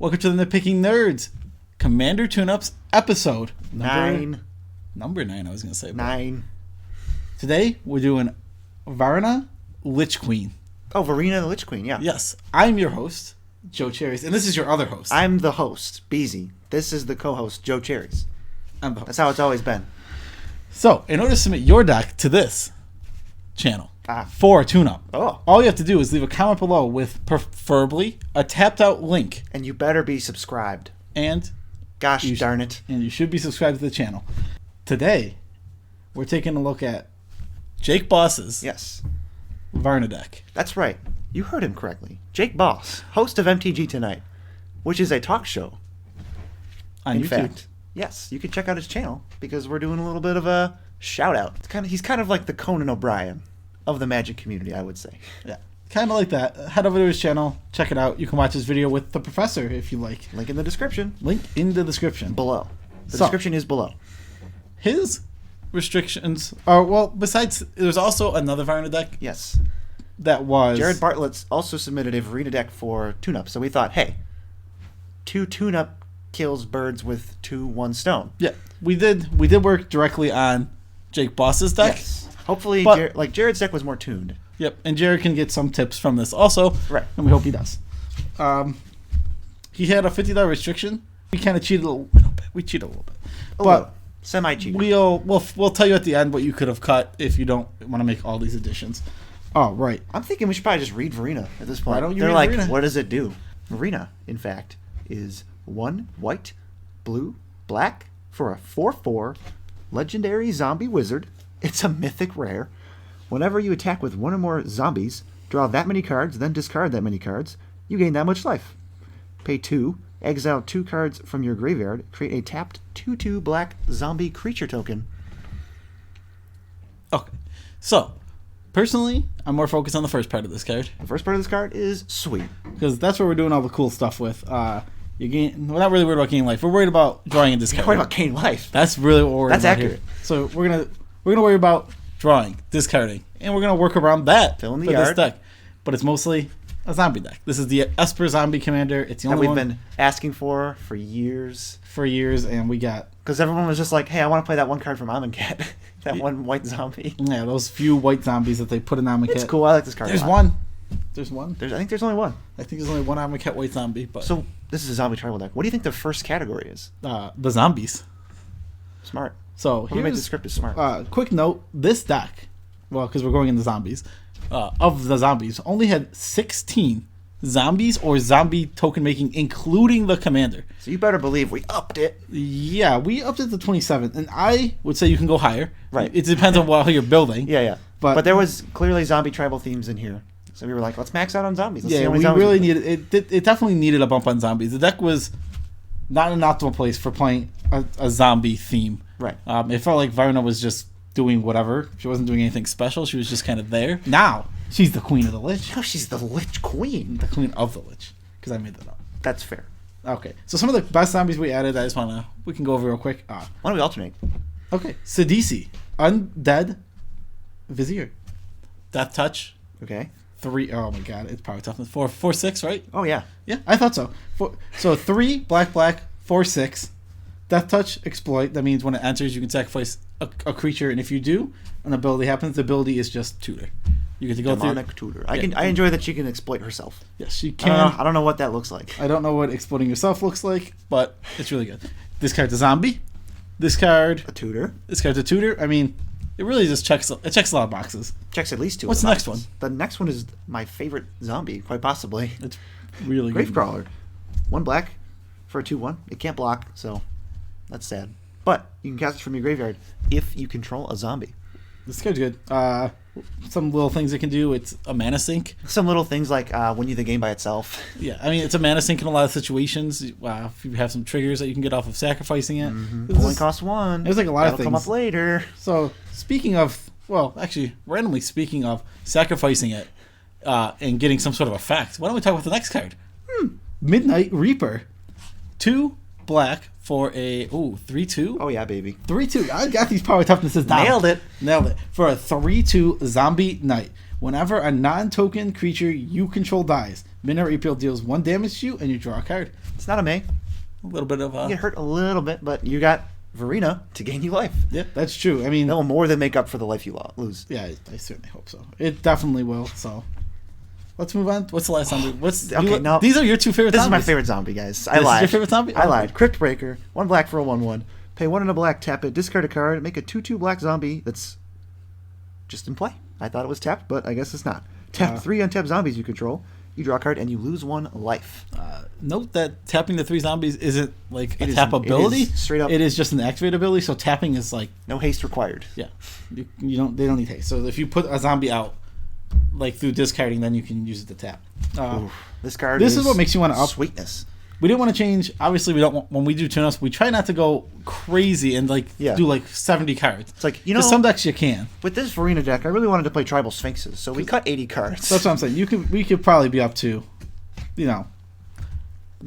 Welcome to the Nitpicking Nerds Commander Tune-Ups episode number 9. I was going to say 9. Today we're doing Varina Lich Queen. Oh, Varina Lich Queen, yeah. Yes, I'm your host, Joe Cherries, and this is your other host. I'm the host, Beezy. This is the co-host, Joe Cherries. I'm the host. That's how it's always been. So, in order to submit your deck to this channel for a tune-up, all you have to do is leave a comment below with preferably a tapped-out link. And you better be subscribed. And gosh darn it. And you should be subscribed to the channel. Today, we're taking a look at Jake Boss's Varina deck. That's right. You heard him correctly. Jake Boss, host of MTG Tonight, which is a talk show. On YouTube. Fact, yes, you can check out his channel because we're doing a little bit of a shout-out. He's kind of like the Conan O'Brien of the Magic community, I would say. Yeah, kind of like that. Head over to his channel, check it out. You can watch his video with the professor if you like. Link in the description. Link in the description. Below. The description is below. His restrictions are, well, besides, there's also another Varina deck. Yes. That was... Jared Bartlett's also submitted a Varina deck for tune-up. So we thought, hey, 2 tune-up kills birds with 1 stone. Yeah, we did work directly on Jake Boss's deck. Yes. Hopefully, Jared's deck was more tuned. Yep, and Jared can get some tips from this also. Right. And we hope he does. He had a $50 restriction. We kind of cheated a little bit. We cheated a little bit. But semi-cheated. We'll tell you at the end what you could have cut if you don't want to make all these additions. Oh, right. I'm thinking we should probably just read Varina at this point. Why don't you They're read like, Varina? What does it do? Varina, in fact, is 1 white, blue, black for a 4/4 legendary zombie wizard. It's a mythic rare. Whenever you attack with 1 or more zombies, draw that many cards, then discard that many cards. You gain that much life. Pay 2, exile 2 cards from your graveyard, create a tapped 2/2 black zombie creature token. Okay. So, personally, I'm more focused on the first part of this card. The first part of this card is sweet. Because that's where we're doing all the cool stuff with. We're not really worried about gaining life. We're worried about drawing a discard. We're worried about gaining life. That's really what we're worried about. That's accurate. Here. So we're gonna worry about drawing, discarding, and we're gonna work around that for this deck. But it's mostly a zombie deck. This is the Esper Zombie Commander. It's the only one we've been asking for years. And we got, because everyone was just like, "Hey, I want to play that one card from Amonkhet, that one white zombie." Yeah, those few white zombies that they put in Amonkhet. It's cool. I like this card. There's one. I think there's only one. I think there's only one Amonkhet white zombie. But so this is a zombie tribal deck. What do you think the first category is? The zombies. Smart. So here's the script is smart. Quick note: this deck, well, because we're going into zombies, of the zombies, only had 16 zombies or zombie token making, including the commander. So you better believe we upped it. Yeah, we upped it to 27, and I would say you can go higher. Right. It depends on how you're building. Yeah. But there was clearly zombie tribal themes in here. So we were like, let's max out on zombies. Let's see how many we zombies really needed it. It definitely needed a bump on zombies. The deck was not an optimal place for playing a zombie theme. Right. It felt like Varina was just doing whatever. She wasn't doing anything special. She was just kind of there. Now, she's the queen of the Lich. No, she's the Lich Queen. The queen of the Lich. Because I made that up. That's fair. Okay. So some of the best zombies we added, we can go over real quick. Why don't we alternate? Okay. Sidisi. Undead Vizier. Death Touch. Okay. 3. Oh my god, it's power toughness. 4/6, right? Oh yeah. Yeah, I thought so. So 3 black 4/6. Death Touch exploit. That means when it enters, you can sacrifice a creature, and if you do, an ability happens. The ability is just tutor. You get to go Demonic tutor. I enjoy that she can exploit herself. Yes, she can. I don't know what that looks like. I don't know what exploiting yourself looks like, but it's really good. This card's a zombie. This card a tutor. This card's a tutor. I mean, it really just checks a lot of boxes. Checks at least 2. What's the next one? The next one is my favorite zombie, quite possibly. It's really good. Gravecrawler. 1 black for a 2/1. It can't block, so that's sad. But you can cast it from your graveyard if you control a zombie. This card's good. Some little things it can do. It's a mana sink. Some little things like win you the game by itself. Yeah, I mean, it's a mana sink in a lot of situations. If you have some triggers that you can get off of sacrificing it. Mm-hmm. Only costs 1. There's like a lot of things. That'll come up later. So, randomly speaking of sacrificing it and getting some sort of effect, why don't we talk about the next card? Midnight Reaper. 2 black for a 3/2. Oh yeah, baby. 3/2. I got these power toughnesses down. Nailed it. For a 3/2 zombie knight. Whenever a non-token creature you control dies, Midnight Repeal deals 1 damage to you, and you draw a card. It's not a May. A little bit of You get hurt a little bit, but you got Varina to gain you life. Yeah, that's true. I mean, that will more than make up for the life you lose. Yeah, I certainly hope so. It definitely will. So, let's move on. What's the last zombie? No. These are your 2 favorite. This zombies. is my favorite zombie, guys. I This lied. is your favorite zombie? I lied. Crypt Breaker. 1 black for a 1/1. Pay 1 and a black. Tap it. Discard a card. Make a 2/2 black zombie that's just in play. I thought it was tapped, but I guess it's not. Tap 3 untapped zombies you control. You draw a card and you lose 1 life. Note that tapping the 3 zombies isn't like a It is- tap ability. it is straight up- It is just an activate ability. So tapping is like No haste required. yeah, you don't. They don't need haste. So if you put a zombie out, like through discarding, then you can use it to tap. This card. This is what makes you want to up. Sweetness. We didn't want to change. Obviously, we don't. When we do tune-ups, we try not to go crazy and do like 70 cards. It's like some decks you can. With this Varina deck, I really wanted to play Tribal Sphinxes, so we cut 80 cards. That's what I'm saying. We could probably be up to, You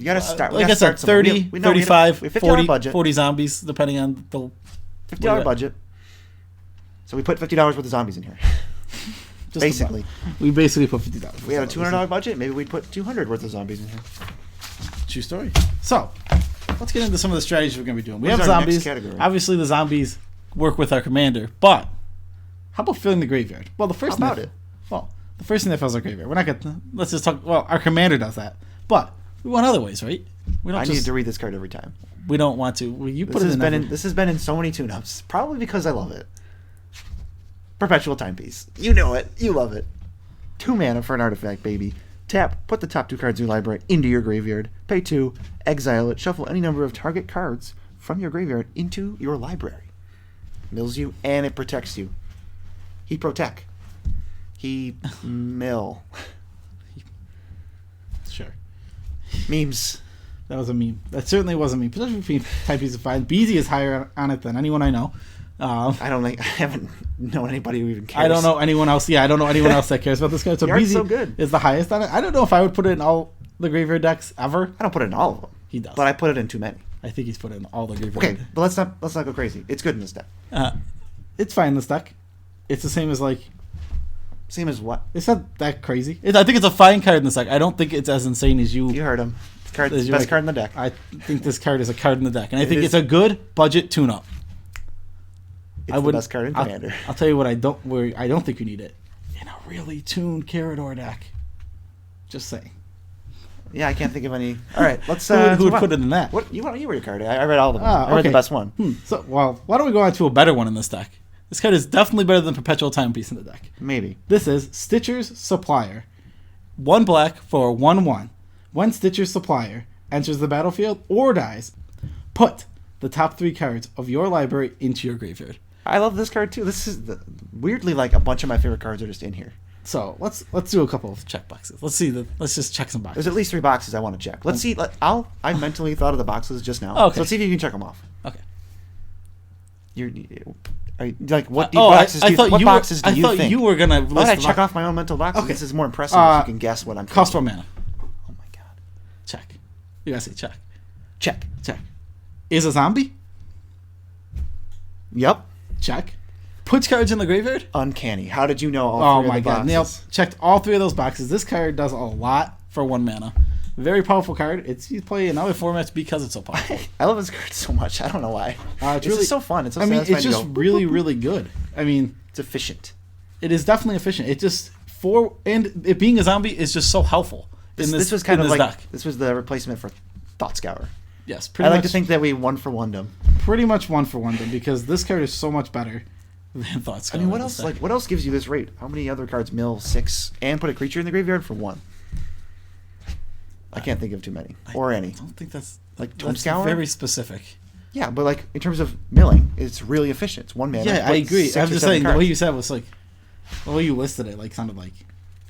gotta start. Like I said, 30, 35, we have $50 40, budget. 40 zombies, depending on the $50 budget. So we put $50 worth of zombies in here. just Basically. about. We basically put $50. If we had a $200 budget, maybe we'd put $200 worth of zombies in here. True story. So, let's get into some of the strategies we're going to be doing. We What have is our next zombies. category? Obviously, the zombies work with our commander, but how about filling the graveyard? Well, the first How about thing it? Well, the first thing that fills our graveyard. We're not going to. Let's just talk. Well, our commander does that, but we want other ways, right? We don't I need to read this card every time. We don't want to. You put This it in. this has been in so many tune-ups, probably because I love it. Perpetual Timepiece. You know it. You love it. 2 mana for an artifact, baby. Tap, put the top 2 cards in your library into your graveyard. Pay 2, exile it, shuffle any number of target cards from your graveyard into your library. Mills you, and it protects you. He protect. He mill. Sure. Memes. That was a meme. That certainly was a meme. Potential type piece of fine. Beezy is higher on it than anyone I know. I haven't known anybody who even cares. I don't know anyone else. Yeah, I don't know anyone else that cares about this card. So Yard's Beezy so good. is the highest on it. I don't know if I would put it in all the graveyard decks ever. I don't put it in all of them. He does. But I put it in too many. I think he's put it in all the graveyard. Okay, but let's not go crazy. It's good in this deck. It's fine in this deck. It's the same as Same as what? it's not that crazy. I think it's a fine card in this deck. I don't think it's as insane as you. You heard him. It's as the you best like. card in the deck. I think this card is a card in the deck, and I think is. it's a good budget tune-up. It's the best card in Commander. I'll tell you what I don't think you need it in a really tuned Carador deck. Just saying. Yeah, I can't think of any. All right, let's. Who would put it in that? What you want? You read your card. I read all of them. Ah, I read the okay. best one. So, well, why don't we go on to a better one in this deck? This card is definitely better than Perpetual Timepiece in the deck. Maybe. This is Stitcher's Supplier. 1 black for 1/1. When Stitcher's Supplier enters the battlefield or dies, put the top 3 cards of your library into your graveyard. I love this card too. This is weirdly like a bunch of my favorite cards are just in here. So let's do a couple of check boxes. Let's just check some boxes. There's at least 3 boxes I want to check. Let's see. I mentally thought of the boxes just now. Okay. So let's see if you can check them off. Okay. Like what boxes do you think? I thought you were gonna list. I check off my own mental boxes. Okay. This is more impressive if you can guess what I'm. Cost 1 mana. Oh my god. Check. You gotta say check. Check. Check. Is a zombie? Yep. Check. Puts cards in the graveyard? Uncanny. How did you know all Oh 3 my of the god. boxes? Nailed. Checked all 3 of those boxes. This card does a lot for 1 mana. Very powerful card. You play in other formats because it's so powerful. I love this card so much. I don't know why. It's It's really just so fun. It's so it's satisfying to just go, really, really good. I mean, it's efficient. it is definitely efficient. It just and it being a zombie is just so helpful. This was kind of like deck. this was the replacement for Thought Scour. Yes, I like to think that we 1-for-1'd them. pretty much 1-for-1 them because this card is so much better than Thought I mean, what else? Like, what else gives you this rate? How many other cards mill 6 and put a creature in the graveyard for 1? I can't think of too many or any. I don't think that's Like Tomb that's Scour? very specific. Yeah, but like in terms of milling, it's really efficient. It's 1 mana. Yeah, I put agree. 6 I or was just 7 saying cards. the way you said it was like the way you listed it, like sounded like,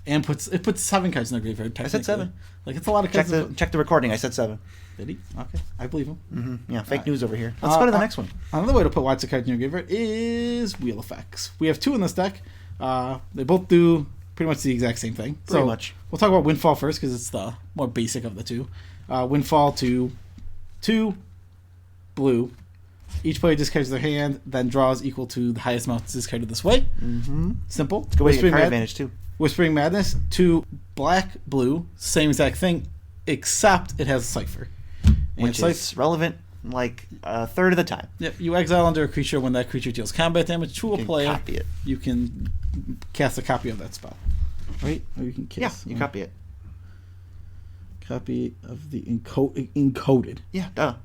and it puts 7 cards in the graveyard. I said 7. Like it's a lot of cards. Check the recording. I said 7. Did he? Okay, I believe him. Mm-hmm. Yeah, fake news over here. Let's go to the next one. Another way to put lots of cards in your graveyard is wheel effects. We have 2 in this deck. They both do pretty much the exact same thing. Pretty much. We'll talk about Windfall first because it's the more basic of the 2. Windfall to 2 blue. Each player discards their hand, then draws equal to the highest amount discarded this way. Mm-hmm. Simple. It's a good way to get card advantage, too. Whispering Madness, 2 black, blue, same exact thing, except it has a cipher. Which is relevant like a third of the time. Yep, you exile under a creature. When that creature deals combat damage to a player, copy it. You can cast a copy of that spell. Right? Or you can cast. Yeah, you copy it. Copy of the encoded. Yeah, duh.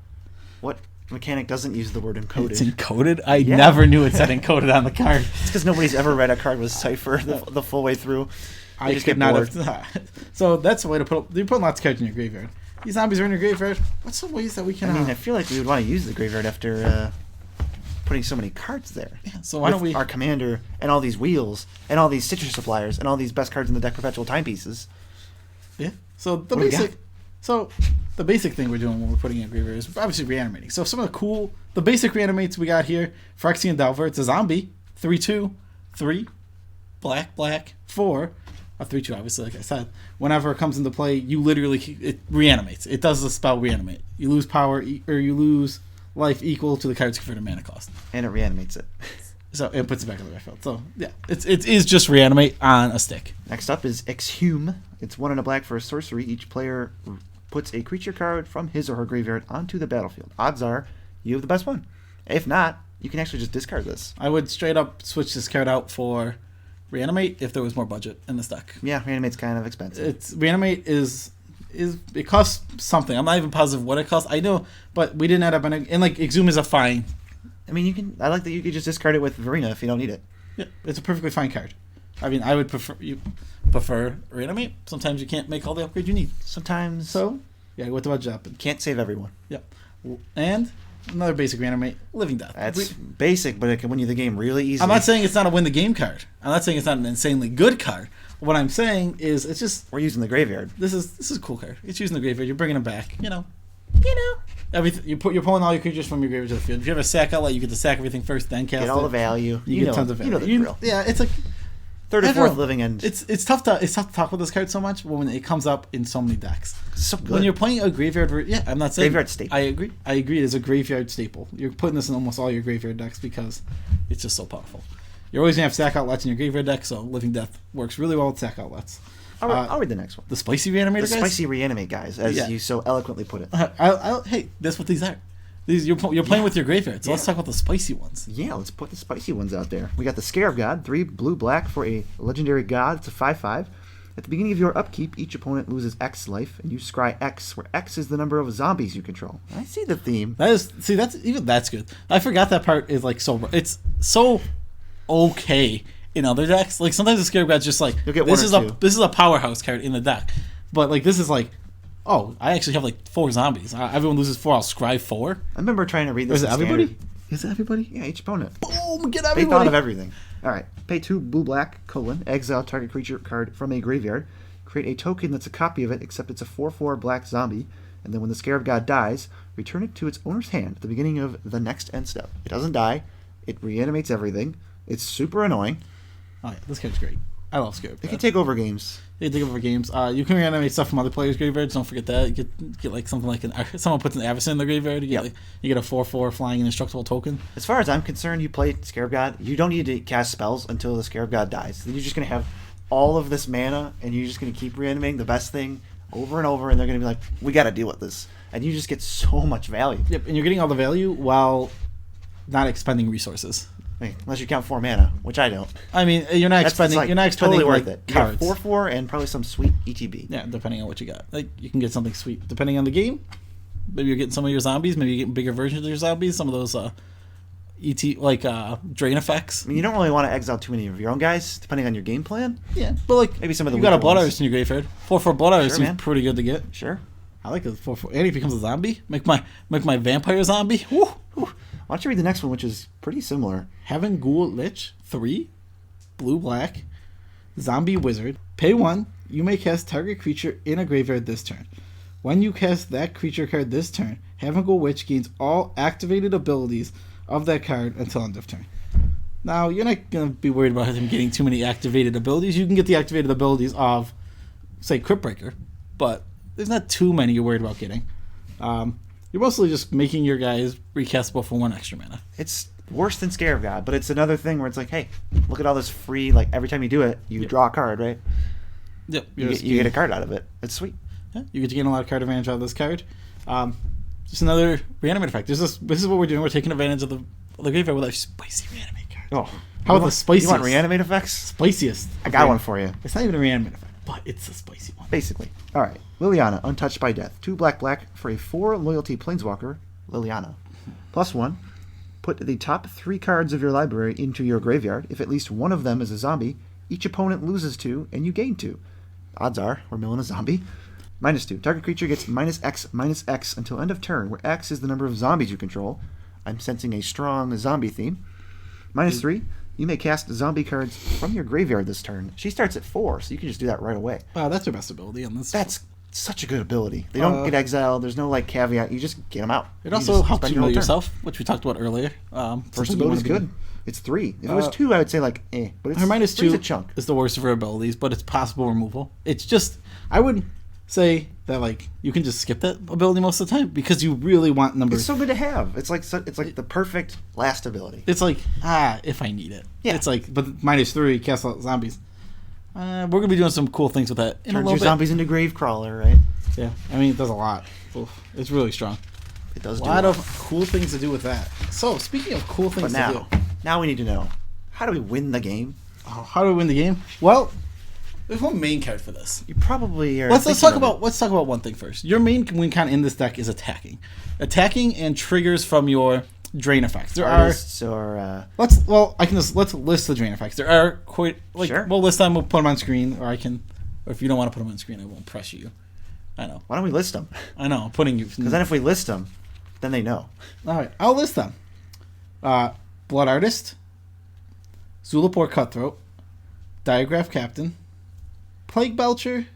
What mechanic doesn't use the word encoded? It's encoded? I never knew it said encoded on the card. It's because nobody's ever read a card with cipher the full way through. I just could not have. So that's a way to put. You put lots of cards in your graveyard. These zombies are in your graveyard. What's some ways that we can? I mean, I feel like we would want to use the graveyard after putting so many cards there. Yeah. So why don't we? Our commander and all these wheels and all these citrus suppliers and all these best cards in the deck, perpetual timepieces. Yeah. So the basic. So the basic thing we're doing when we're putting in graveyard is obviously reanimating. So some of the basic reanimates we got here: Phyrexian Delver. It's a zombie. 3/2, 3, black, 4. A 3/2, obviously, like I said. Whenever it comes into play, it reanimates. It does the spell reanimate. You lose power or you lose life equal to the card's converted mana cost. And it reanimates it. So it puts it back on the battlefield. So yeah, it is just reanimate on a stick. Next up is Exhume. It's 1 and a black for a sorcery. Each player puts a creature card from his or her graveyard onto the battlefield. Odds are you have the best one. If not, you can actually just discard this. I would straight up switch this card out for Reanimate if there was more budget in this deck. Yeah, Reanimate's kind of expensive. Reanimate is it costs something. I'm not even positive what it costs. I know, but we didn't end up and like Exhume is a fine. I mean, I like that you could just discard it with Varina if you don't need it. Yeah, it's a perfectly fine card. I mean, I would prefer Reanimate. Sometimes you can't make all the upgrades you need. Sometimes. So, yeah, with the budget up. Can't save everyone. Yep. And another basic Reanimate, Living Death. That's basic, but it can win you the game really easily. I'm not saying it's not a win the game card. I'm not saying it's not an insanely good card. What I'm saying is it's just we're using the graveyard. This is a cool card. It's using the graveyard. You're bringing them back. You know. Everything you're pulling all your creatures from your graveyard to the field. If you have a sack outlet, you get to sack everything first, then cast it. Get all the value. You get tons of value. You know the drill. Yeah, it's like third or fourth living end. It's tough to talk about this card so much when it comes up in so many decks. It's so good. When you're playing a graveyard, I'm not saying graveyard staple. I agree. It is a graveyard staple. You're putting this in almost all your graveyard decks because it's just so powerful. You're always gonna have sack outlets in your graveyard deck, so Living Death works really well with sack outlets. I'll read the next one. The spicy reanimator guys? The spicy reanimate guys, as you so eloquently put it. Hey, that's what these are. You're playing with your graveyard, so let's talk about the spicy ones. Yeah, let's put the spicy ones out there. We got the Scarab God, 3 blue-black for a legendary god. It's a 5/5. At the beginning of your upkeep, each opponent loses X life, and you scry X, where X is the number of zombies you control. I see the theme. That's good. I forgot that part is like it's so okay in other decks. Like sometimes the Scarab God's just like this is a powerhouse card in the deck, but like this is like. Oh, I actually have like 4 zombies. Everyone loses 4. I'll scry 4. I remember trying to read this. Is it everybody? Is it everybody? Yeah, each opponent. Boom! Get everybody. They thought of everything. All right. Pay 2 blue-black, exile target creature card from a graveyard. Create a token that's a copy of it, except it's a 4/4 black zombie. And then when the Scarab God dies, return it to its owner's hand at the beginning of the next end step. It doesn't die. It reanimates everything. It's super annoying. Oh yeah, this card's great. I love Scarab God. It can take over games. You can reanimate stuff from other players' graveyards. Don't forget that. You get like something like someone puts an Avacyn in the graveyard. You get a 4/4 flying indestructible token. As far as I'm concerned, you play Scarab God. You don't need to cast spells until the Scarab God dies. Then you're just gonna have all of this mana, and you're just gonna keep reanimating the best thing over and over. And they're gonna be like, "We got to deal with this," and you just get so much value. Yep, and you're getting all the value while not expending resources. Unless you count 4 mana, which I don't. I mean, you're not expending. You're not expending totally like worth it. cards. You got 4/4 and probably some sweet ETB. Yeah, depending on what you got. Like you can get something sweet depending on the game. Maybe you're getting some of your zombies. Maybe you're getting bigger versions of your zombies. Some of those drain effects. I mean, you don't really want to exile too many of your own guys, depending on your game plan. Yeah, but like maybe some of the you got a Blood Artist in your graveyard. 4/4 Blood Artist seems pretty good to get. Sure. I like it. 4/4. And he becomes a zombie. Make my vampire zombie. Woo. Why don't you read the next one, which is pretty similar? Heaven Ghoul Lich, 3, blue-black, zombie wizard. Pay 1. You may cast target creature in a graveyard this turn. When you cast that creature card this turn, Heaven Ghoul Witch gains all activated abilities of that card until end of turn. Now, you're not going to be worried about him getting too many activated abilities. You can get the activated abilities of, say, Crypt Breaker, but there's not too many you're worried about getting. You're mostly just making your guys recastable for 1 extra mana. It's worse than Scarab God, but it's another thing where it's like, hey, look at all this free, like, every time you do it, you draw a card, right? Yep. You get a card out of it. It's sweet. Yeah, you get to gain a lot of card advantage out of this card. Just another reanimate effect. This is what we're doing. We're taking advantage of the graveyard with our spicy reanimate cards. Oh. How about the spiciest? You want reanimate effects? Spiciest. I got one for you. It's not even a reanimate effect, but it's a spicy one. Basically. All right. Liliana, Untouched by Death. 2 black for a 4 loyalty planeswalker, Liliana. +1. Put the top 3 cards of your library into your graveyard. If at least one of them is a zombie, each opponent loses 2 and you gain 2. Odds are we're milling a zombie. -2. Target creature gets -X until end of turn, where X is the number of zombies you control. I'm sensing a strong zombie theme. -3. You may cast zombie cards from your graveyard this turn. She starts at 4, so you can just do that right away. Wow, that's her best ability on this. That's such a good ability. They don't get exiled. There's no like caveat. You just get them out. It also helps you mill yourself, which we talked about earlier. First ability is good. It's 3. If it was 2, I would say like but it's her -2 a chunk. Is the worst of her abilities, but it's possible removal. It's just I would say that like you can just skip that ability most of the time because you really want number. It's so good to have. It's like the perfect last ability. It's like if I need it. Yeah. It's like but -3 cast out zombies. We're gonna be doing some cool things with that in a Turns little your bit. zombies into Gravecrawler, right? Yeah, I mean it does a lot. Oof. It's really strong. It does. A lot of cool things to do with that. So speaking of cool things to do, now we need to know, how do we win the game? Oh, how do we win the game? Well, there's one main card for this. You probably are. Let's talk about one thing first. Your main win con in this deck is attacking and triggers from your drain effects. There let's list the drain effects. There are quite sure. We'll list them. We'll put them on screen, or if you don't want to put them on screen, I won't press you. I know. Why don't we list them? I know. I'm putting you because then if we list them, then they know. All right, I'll list them. Blood Artist, Zulaport Cutthroat, Diagraph Captain, Plague Belcher,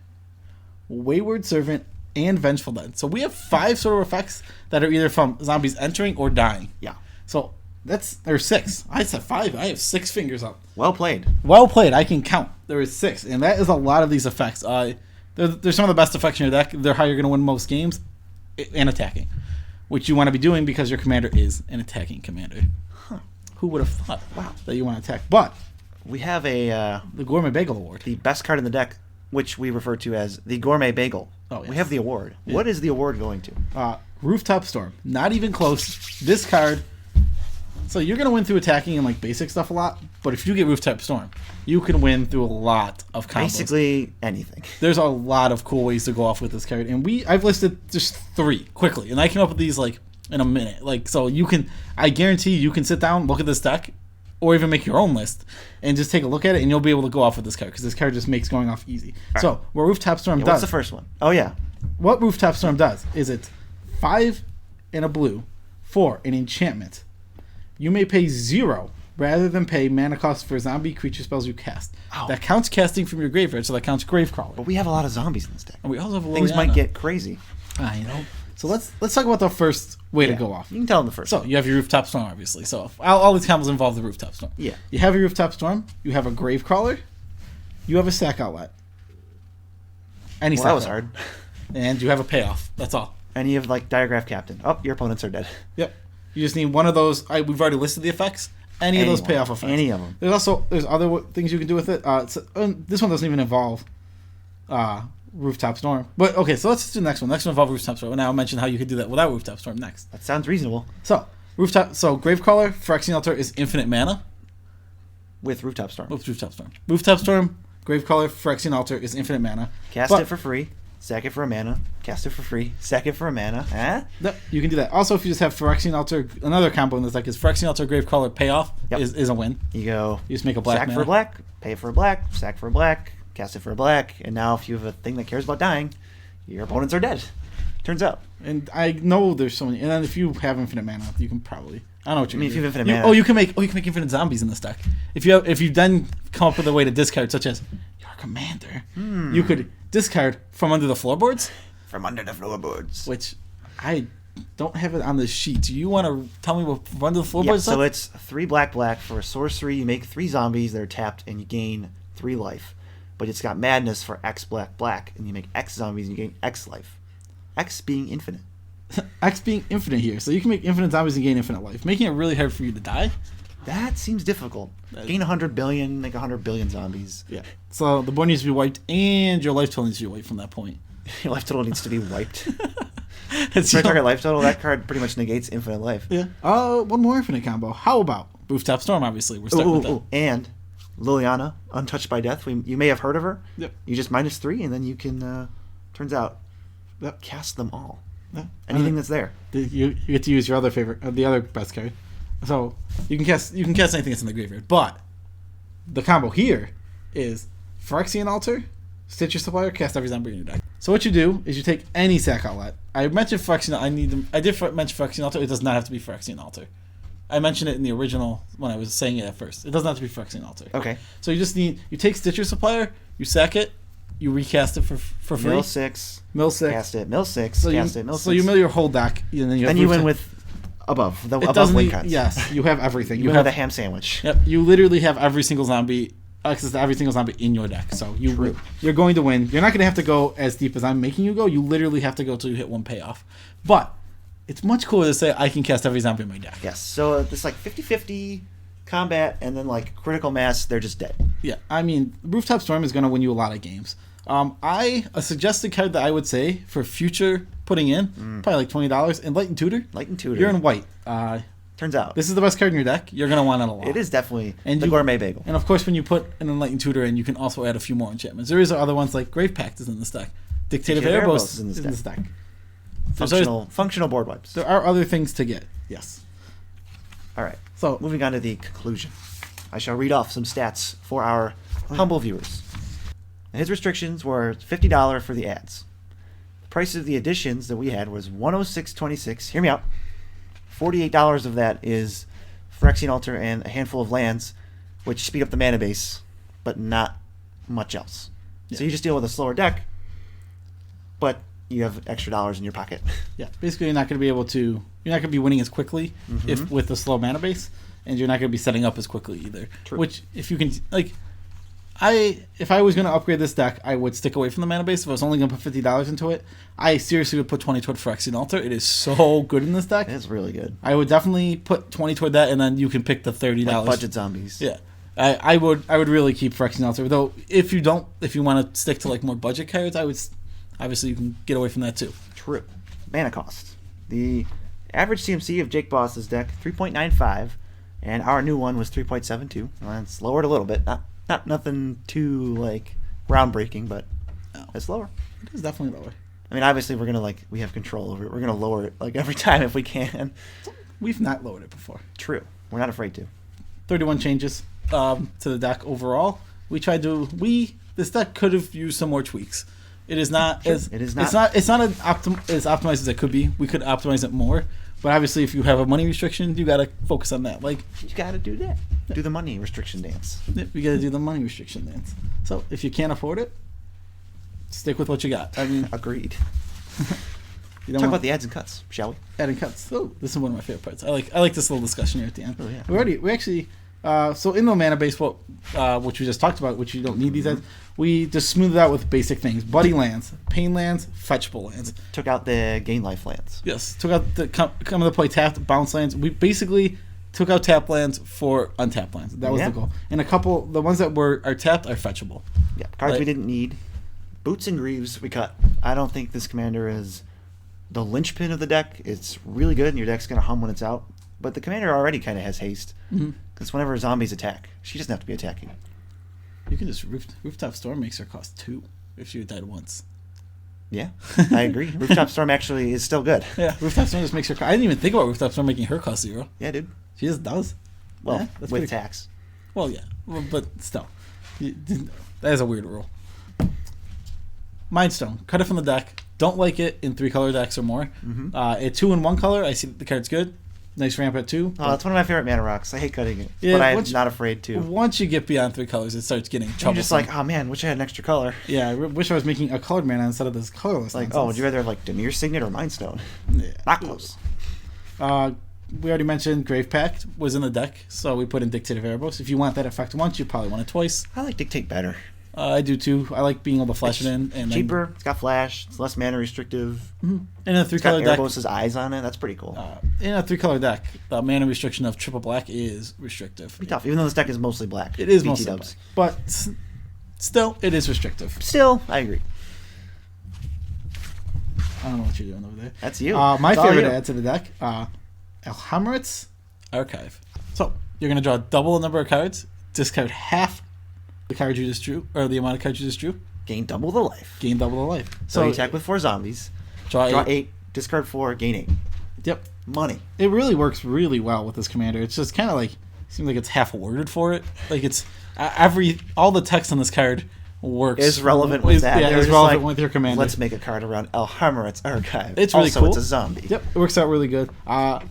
Wayward Servant, and Vengeful Dead. So we have 5 sort of effects that are either from zombies entering or dying. Yeah. So there's 6. I said 5. I have 6 fingers up. Well played. Well played. I can count. There is 6, and that is a lot of these effects. They're some of the best effects in your deck. They're how you're going to win most games, and attacking, which you want to be doing because your commander is an attacking commander. Huh. Who would have thought that you want to attack? But we have the Gourmet Bagel Award. The best card in the deck, which we refer to as the Gourmet Bagel. Oh, yes. We have the award. Yeah. What is the award going to? Rooftop Storm. Not even close. This card. So you're going to win through attacking and like basic stuff a lot, but if you get Rooftop Storm, you can win through a lot of combos. Basically anything. There's a lot of cool ways to go off with this card, and I've listed just 3 quickly, and I came up with these like in a minute. Like so, I guarantee you can sit down, look at this deck, or even make your own list, and just take a look at it, and you'll be able to go off with this card because this card just makes going off easy. All so right. what Rooftop Storm does? What's the first one? Oh yeah. What Rooftop Storm does is it's 5 in a blue for an enchantment. You may pay 0 rather than pay mana cost for zombie creature spells you cast. Oh. That counts casting from your graveyard, so that counts Gravecrawler. But we have a lot of zombies in this deck. And we also have Things might get crazy. I know. So let's talk about the first way to go off. You can tell them the first. So you have your Rooftop Storm, obviously. So all these combos involve the Rooftop Storm. Yeah. You have your Rooftop Storm. You have a Gravecrawler. You have a sack outlet. Any sack that was outlet. hard. And you have a payoff. That's all. And you have like Diagraph Captain. Oh, your opponents are dead. Yep. You just need one of those. We've already listed the effects. Any of those payoff effects. Any of them. There's other things you can do with it. This one doesn't even involve Rooftop Storm. But okay, so let's just do the next one. Next one involves Rooftop Storm. And now I'll mention how you could do that without Rooftop Storm next. That sounds reasonable. So Gravecrawler, Phyrexian Altar is infinite mana. With Rooftop Storm. Rooftop Storm, Gravecrawler, Phyrexian Altar is infinite mana. Cast it for free. Sack it for a mana. Cast it for free. Sack it for a mana. Huh? Yep, you can do that. Also, if you just have Phyrexian Altar, another combo in this deck is Phyrexian Altar, Gravecrawler, payoff is a win. You go. You just make a black sack mana. for a black, pay for a black, sack for a black, cast it for a black, and now if you have a thing that cares about dying, your opponents are dead. Turns out. And I know there's so many. And then if you have infinite mana, you can probably. I don't know what you mean. If you have infinite mana. You can make infinite zombies in this deck. If you then come up with a way to discard, such as your commander, you could discard from under the floorboards. From under the floorboards. Which I don't have it on the sheet. Do you want to tell me what under the floorboards? Yeah, so it's 3 black for a sorcery. You make 3 zombies that are tapped, and you gain 3 life. But it's got madness for X black, and you make X zombies, and you gain X life. X being infinite. X being infinite here, so you can make infinite zombies and gain infinite life, making it really hard for you to die. That seems difficult. Gain 100 billion, make 100 billion zombies. Yeah. So the board needs to be wiped, and your life total needs to be wiped from that point. Your life total needs to be wiped. It's For a target life total, that card pretty much negates infinite life. Yeah. One more infinite combo. How about Rooftop Storm? Obviously, we're stuck with that. And Liliana, Untouched by Death. You may have heard of her. Yep. You just -3, and then you can. Turns out, Yep. cast them all. Yeah. Anything that's there. You get to use your other favorite, the other best card. So you can cast anything that's in the graveyard. But the combo here is Phyrexian Altar, Stitcher Supplier, cast every zombie in your deck. So what you do is you take any sack outlet. I mentioned Phyrexian. I did mention Phyrexian Altar. It does not have to be Phyrexian Altar. I mentioned it in the original when I was saying it at first. It doesn't have to be Phyrexian Altar. Okay. So you take Stitcher Supplier, you sack it, you recast it for free. Mill 6. Cast it. Mill 6. Cast it. Mill 6. So you mill your whole deck, and then you win with above win cards. Yes, you have everything. You have a ham sandwich. Yep, you literally have every single zombie, access to every single zombie in your deck. So you're going to win. You're not going to have to go as deep as I'm making you go. You literally have to go till you hit one payoff. But it's much cooler to say I can cast every zombie in my deck. Yes. So it's like 50-50 combat, and then like critical mass, they're just dead. Yeah, I mean, Rooftop Storm is going to win you a lot of games. A suggested card that I would say for future putting in, probably like $20, Enlightened Tutor. Enlightened Tutor. You're in white. Turns out. This is the best card in your deck. You're going to want it a lot. It is definitely the gourmet bagel. And of course, when you put an Enlightened Tutor in, you can also add a few more enchantments. There is other ones like Grave Pact is in this deck. Dictative Erebos is in this deck. Functional board wipes. There are other things to get. Yes. All right. So moving on to the conclusion. I shall read off some stats for our humble viewers. And his restrictions were $50 for the ads. The price of the additions that we had was $106.26. Hear me out. $48 of that is Phyrexian Altar and a handful of lands, which speed up the mana base, but not much else. Yeah. So you just deal with a slower deck, but you have extra dollars in your pocket. Yeah, basically you're not going to be winning as quickly if with a slow mana base, and you're not going to be setting up as quickly either. True. Which if you can if I was going to upgrade this deck, I would stick away from the mana base. If I was only going to put $50 into it, I seriously would put 20 toward Phyrexian Altar. It is so good in this deck. It's really good. I would definitely put 20 toward that, and then you can pick the $30 like budget zombies. Yeah, I would really keep Phyrexian Altar. Though if you want to stick to like more budget cards, I would obviously you can get away from that too. True. Mana cost. The average CMC of Jake Boss's deck 3.95, and our new one was 3.72. Well, it's lowered a little bit. Not nothing too like groundbreaking, but it's lower. It is definitely lower. I mean, obviously we're gonna we have control over it. We're gonna lower it like every time if we can. We've not lowered it before. True. We're not afraid to. 31 changes to the deck overall. This deck could have used some more tweaks. It is not as it's not as optimized as it could be. We could optimize it more. But obviously, if you have a money restriction, you got to focus on that. Like you got to do that. Do the money restriction dance. You got to do the money restriction dance. So if you can't afford it, stick with what you got. I mean, agreed. Talk about the ads and cuts, shall we? Add and cuts. Oh, this is one of my favorite parts. I like this little discussion here at the end. Oh, yeah. We actually so in the mana base, which we just talked about, which you don't need these ads. We just smoothed it out with basic things: bloody lands, pain lands, fetchable lands. Took out the gain life lands. Yes, took out the come into play tapped bounce lands. We basically took out tap lands for untapped lands. That was the goal. And the ones that are tapped are fetchable. Yeah, cards we didn't need. Boots and Greaves we cut. I don't think this commander is the linchpin of the deck. It's really good, and your deck's gonna hum when it's out. But the commander already kind of has haste. Because whenever zombies attack, she doesn't have to be attacking. You can just Rooftop Storm makes her cost 2 if she died once. Yeah, I agree. Rooftop Storm actually is still good. Yeah, Rooftop Storm just makes her. I didn't even think about Rooftop Storm making her cost 0. Yeah, dude. She just does. Well, with tax. Well, yeah, but still, that is a weird rule. Mindstone, cut it from the deck. Don't like it in 3-color decks or more. At 2 and 1 color, I see the card's good. Nice ramp at 2. Oh, that's one of my favorite mana rocks. I hate cutting it, yeah, but I'm not afraid to. Once you get beyond 3 colors, it starts getting troublesome. You're just like, oh man, wish I had an extra color. Yeah, I wish I was making a colored mana instead of this colorless. Like, nonsense. would you rather have like Demir Signet or Mindstone? Yeah. Not close. We already mentioned Grave Pact was in the deck, so we put in Dictative Erebos. If you want that effect once, you probably want it twice. I like Dictate better. I do too. I like being able to flash it in. And cheaper. It's got flash. It's less mana restrictive. In a It's three-color got deck, Erebos' eyes on it. That's pretty cool. in a three-color deck, the mana restriction of triple black is restrictive. Pretty tough, even though this deck is mostly black. It is BT mostly dubs. black, but still, it is restrictive. Still, I agree. I don't know what you're doing over there. That's you. My It's all favorite you. add to the deck, Elhammerit's Archive. So you're gonna draw double the number of cards, discard half the cards you just drew, or the amount of cards you just drew, Gain double the life. gain double the life. So you attack with 4 zombies. draw Draw eight. 8. Discard 4. Gain 8. Yep, Money. it really works really well with this commander. It's just kind of like seems like it's half worded for it. Like it's all the text on this card works. Is relevant with that. Yeah, They're it's just relevant like, with your commander. Let's make a card around Elhammerit's Archive. It's really also, cool. It's a zombie. Yep, it works out really good. I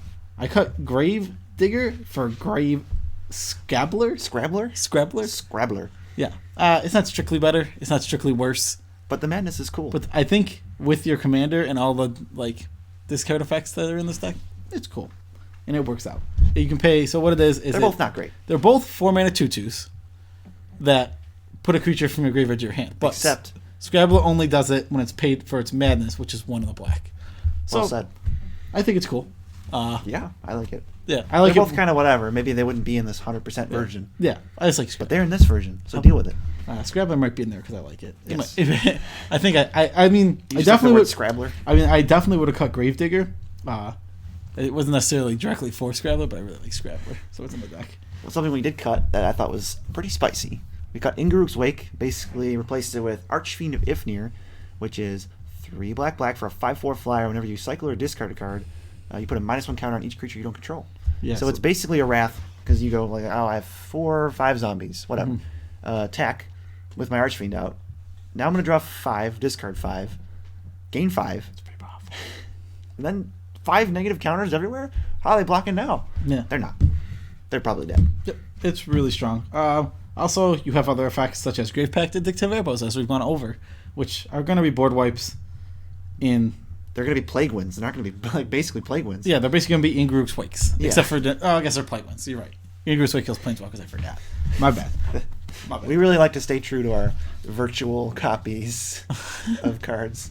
cut Grave Digger for Grave Scrabbler. Scrabbler? Scrabbler. Yeah. It's not strictly better. It's not strictly worse. But the madness is cool. But I think with your commander and all the discard effects that are in this deck, it's cool, and it works out. You can pay. So what it is They're both not great. They're both 4-mana 2/2s that put a creature from your graveyard to your hand. But Except Scrabbler only does it when it's paid for its madness, which is 1 in the black. So well said. I think it's cool. Yeah, I like it. Yeah, I like They're it. both kind of whatever. Maybe they wouldn't be in this 100% version. Yeah, I just like But Scrabbler. they're in this version, so deal with it. Scrabbler might be in there because I like it. Yes. I think I mean You I just like the definitely word would. Scrabbler. I mean, I definitely would have cut Gravedigger. It wasn't necessarily directly for Scrabbler, but I really like Scrabbler, so it's in the deck. Well, something we did cut that I thought was pretty spicy. We cut Inguruk's Wake, basically replaced it with Archfiend of Ifnir, which is 3 black for a 5/4 flyer. Whenever you cycle or discard a card, you put a -1 counter on each creature you don't control. Yeah, so it's basically a Wrath, because you go like, oh, I have 4 or 5 zombies, whatever. Attack with my Archfiend out. Now I'm going to draw 5, discard 5, gain 5. It's pretty powerful. And then 5 negative counters everywhere? How are they blocking now? Yeah. They're not. They're probably dead. Yep, it's really strong. Also, you have other effects such as Grave Pact and Addictive Erebos, as we've gone over, which are going to be board wipes in... They're going to be Plague Winds. They're not going to be like basically Plague Winds. Yeah, they're basically going to be Inguruk's Wakes. Yeah. Except for... I guess they're Plague Winds. You're right. Inguruk's Wake kills Planeswalkers. I forgot. My bad. My bad. We really like to stay true to our virtual copies of cards.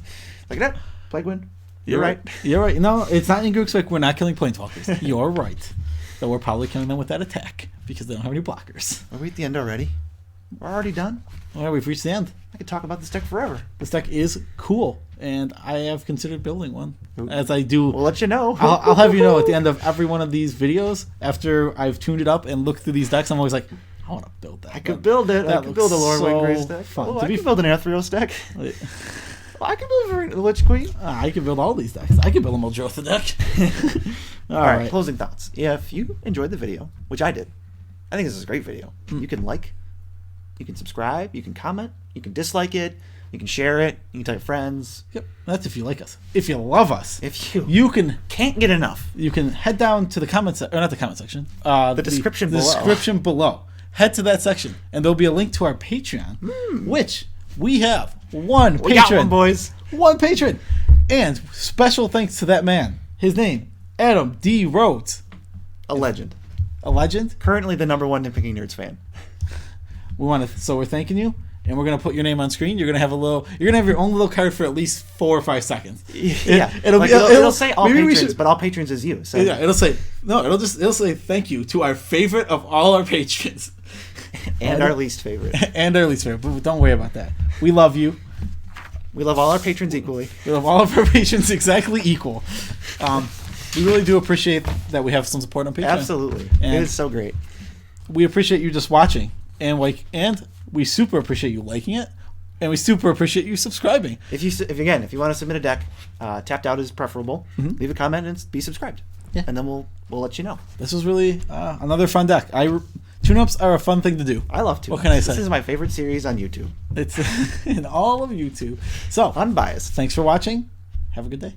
Like that, Plague Wind. You're right. You're right. No, it's not Inguruk's Wake. We're not killing Planeswalkers. You're right. Though we're probably killing them with that attack because they don't have any blockers. Are we at the end already? We're already done? Well, we've reached the end. I could talk about this deck forever. This deck is cool, and I have considered building one. As I do, We'll let you know. I'll have you know at the end of every one of these videos, after I've tuned it up and looked through these decks, I'm always like, I want to build that. I could build it. I could build a Lord Wing Grace deck. Fun. Oh, To I be could build an Aetherios deck. I could build a Varina Lich Queen. I could build all these decks. I could build a Muldrotha deck. All right, closing thoughts. If you enjoyed the video, which I did, I think this is a great video. You can like, you can subscribe, you can comment, you can dislike it, you can share it, you can tell your friends. Yep, that's if you like us. If you love us, If you you can can't get enough, you can head down to the comment section, or not the comment section, the description the below. description below. Head to that section, and there'll be a link to our Patreon, which we have one we patron, got one, boys. one patron, and special thanks to that man. His name, Adam D. Rhodes, A legend. a legend. Currently the #1 Nitpicking Nerds fan. So we're thanking you, and we're gonna put your name on screen. You're gonna have your own little card for at least 4 or 5 seconds. Yeah, It'll say all maybe we patrons, should- but all patrons is you. So Yeah, it'll say thank you to our favorite of all our patrons. and our least favorite. And our least favorite, but don't worry about that. We love you. We love all our patrons equally. We love all of our patrons exactly equal. We really do appreciate that we have some support on Patreon. Absolutely, And it is so great. we appreciate you just watching, and we super appreciate you liking it, and we super appreciate you subscribing. If you want to submit a deck, tapped out is preferable. Leave a comment and be subscribed. Yeah. And then we'll let you know. This was really another fun deck. Tune-ups are a fun thing to do. I love to. What can I say? This is my favorite series on YouTube. It's in all of YouTube. So, Unbiased. thanks for watching. Have a good day.